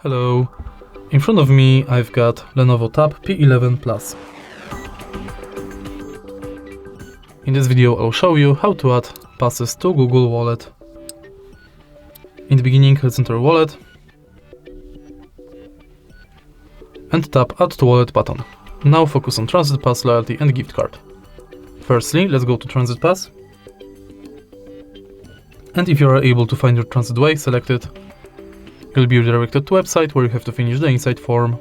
Hello, in front of me I've got LENOVO Tab P11 Plus. In this video I'll show you how to add passes to Google Wallet. In the beginning, let's enter Wallet and tap Add to Wallet button. Now focus on Transit Pass, Loyalty and Gift Card. Firstly, let's go to Transit Pass, and if you are able to find your transit way, select it. You'll be redirected to a website where you have to finish the inside form.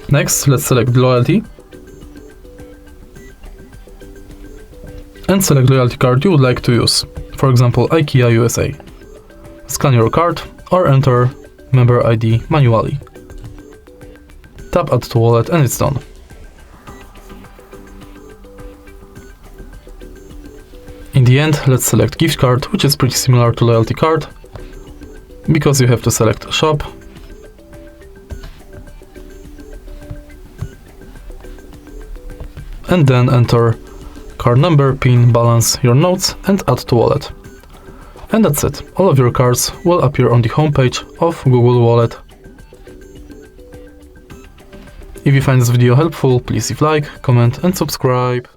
Next, let's select Loyalty and select loyalty card you would like to use, for example IKEA USA. Scan your card or enter member ID manually. Tap Add to Wallet and it's done. In the end, let's select Gift Card, which is pretty similar to Loyalty Card, because you have to select Shop, and then enter card number, PIN, balance, your notes, and Add to Wallet. And that's it. All of your cards will appear on the homepage of Google Wallet. If you find this video helpful, please leave a like, comment, and subscribe.